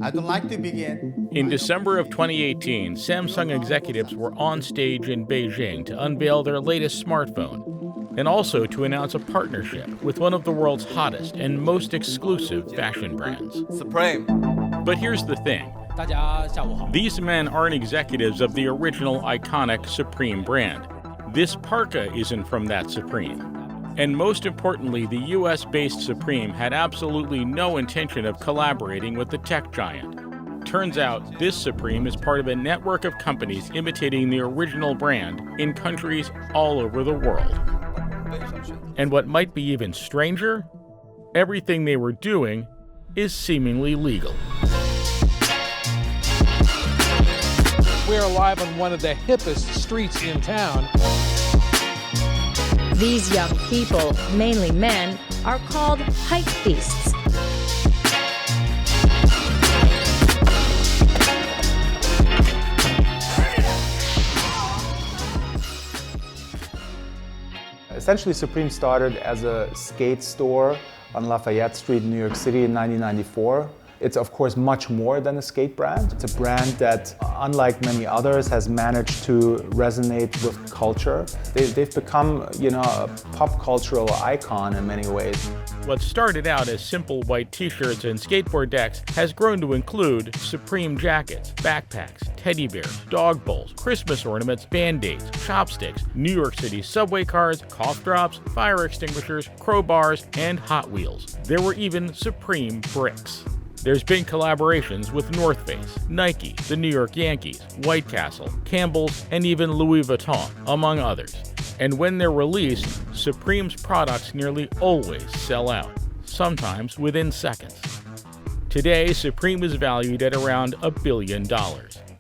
I'd like to begin. In December of 2018, Samsung executives were on stage in Beijing to unveil their latest smartphone, and also to announce a partnership with one of the world's hottest and most exclusive fashion brands. Supreme. But here's the thing. These men aren't executives of the original iconic Supreme brand. This parka isn't from that Supreme. And most importantly, the US-based Supreme had absolutely no intention of collaborating with the tech giant. Turns out, this Supreme is part of a network of companies imitating the original brand in countries all over the world. And what might be even stranger, everything they were doing is seemingly legal. We're live on one of the hippest streets in town. These young people, mainly men, are called hype beasts. Essentially, Supreme started as a skate store on Lafayette Street in New York City in 1994. It's of course much more than a skate brand. It's a brand that, unlike many others, has managed to resonate with culture. They've become, a pop cultural icon in many ways. What started out as simple white t-shirts and skateboard decks has grown to include Supreme jackets, backpacks, teddy bears, dog bowls, Christmas ornaments, Band-Aids, chopsticks, New York City subway cars, cough drops, fire extinguishers, crowbars, and Hot Wheels. There were even Supreme bricks. There's been collaborations with North Face, Nike, the New York Yankees, White Castle, Campbell's, and even Louis Vuitton, among others. And when they're released, Supreme's products nearly always sell out, sometimes within seconds. Today, Supreme is valued at around $1 billion.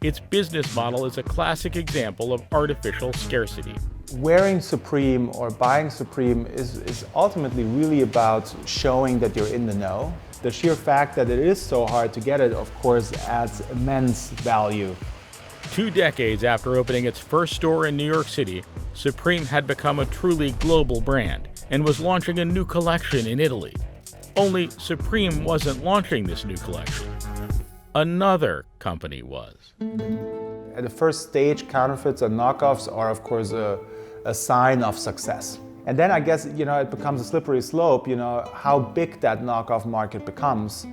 Its business model is a classic example of artificial scarcity. Wearing Supreme or buying Supreme is ultimately really about showing that you're in the know. The sheer fact that it is so hard to get it, of course, adds immense value. 2 decades after opening its first store in New York City, Supreme had become a truly global brand and was launching a new collection in Italy. Only Supreme wasn't launching this new collection. Another company was. At the first stage, counterfeits and knockoffs are, of course, a sign of success. And then I guess, it becomes a slippery slope, how big that knockoff market becomes.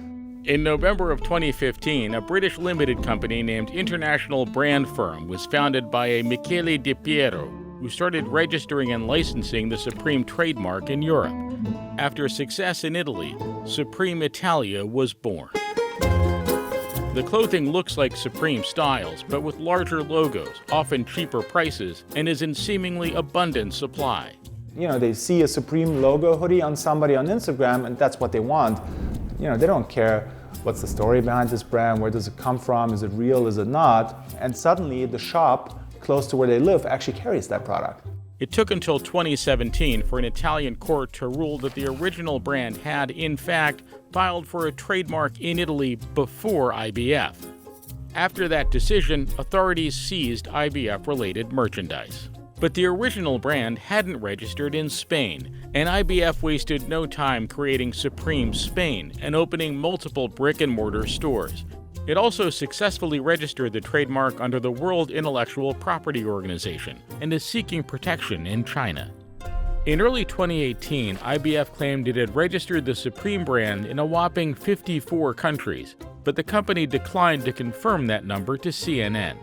In November of 2015, a British limited company named International Brand Firm was founded by a Michele Di Piero, who started registering and licensing the Supreme trademark in Europe. After success in Italy, Supreme Italia was born. The clothing looks like Supreme styles, but with larger logos, often cheaper prices, and is in seemingly abundant supply. They see a Supreme logo hoodie on somebody on Instagram and that's what they want. They don't care what's the story behind this brand, where does it come from, is it real, is it not? And suddenly the shop close to where they live actually carries that product. It took until 2017 for an Italian court to rule that the original brand had, in fact, filed for a trademark in Italy before IBF. After that decision, authorities seized IBF-related merchandise. But the original brand hadn't registered in Spain, and IBF wasted no time creating Supreme Spain and opening multiple brick-and-mortar stores. It also successfully registered the trademark under the World Intellectual Property Organization and is seeking protection in China. In early 2018, IBF claimed it had registered the Supreme brand in a whopping 54 countries, but the company declined to confirm that number to CNN.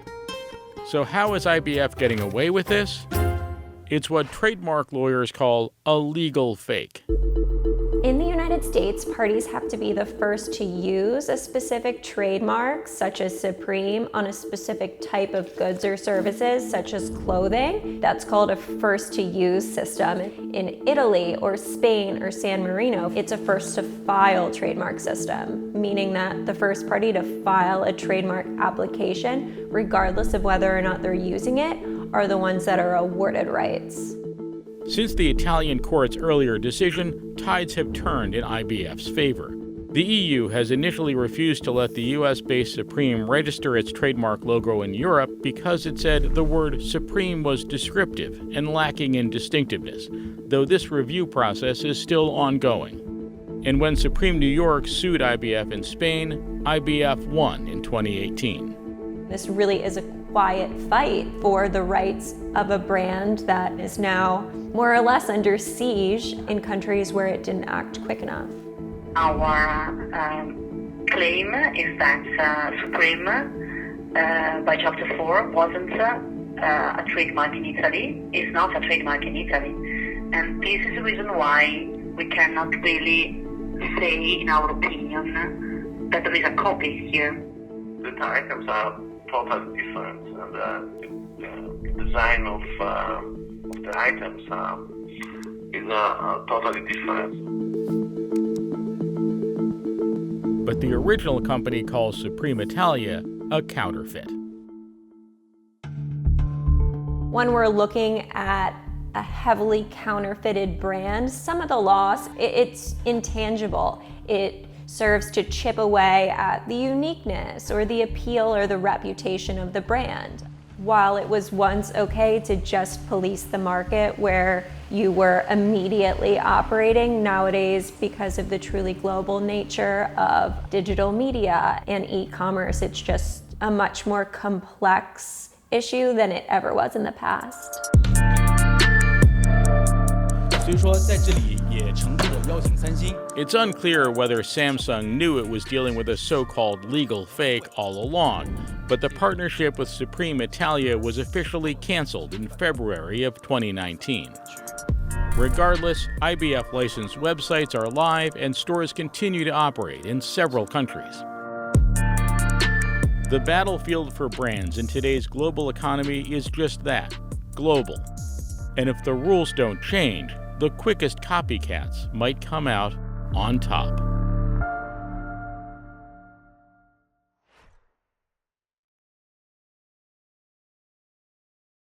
So how is IBF getting away with this? It's what trademark lawyers call a legal fake. In the United States, parties have to be the first to use a specific trademark, such as Supreme, on a specific type of goods or services, such as clothing. That's called a first-to-use system. In Italy or Spain or San Marino, it's a first-to-file trademark system, meaning that the first party to file a trademark application, regardless of whether or not they're using it, are the ones that are awarded rights. Since the Italian court's earlier decision, tides have turned in IBF's favor. The EU has initially refused to let the US-based Supreme register its trademark logo in Europe because it said the word Supreme was descriptive and lacking in distinctiveness, though this review process is still ongoing. And when Supreme New York sued IBF in Spain, IBF won in 2018. This really is a quiet fight for the rights of a brand that is now more or less under siege in countries where it didn't act quick enough. Our claim is that Supreme, by Chapter 4, wasn't a trademark in Italy, is not a trademark in Italy. And this is the reason why we cannot really say, in our opinion, that there is a copy here. The items are totally different, and the design of the items is totally different. But the original company calls Supreme Italia a counterfeit. When we're looking at a heavily counterfeited brand, some of the loss, it's intangible. It serves to chip away at the uniqueness or the appeal or the reputation of the brand. While it was once okay to just police the market where you were immediately operating, nowadays, because of the truly global nature of digital media and e-commerce, it's just a much more complex issue than it ever was in the past. It's unclear whether Samsung knew it was dealing with a so-called legal fake all along, but the partnership with Supreme Italia was officially canceled in February of 2019. Regardless, IBF licensed websites are live and stores continue to operate in several countries. The battlefield for brands in today's global economy is just that, global. And if the rules don't change, the quickest copycats might come out on top.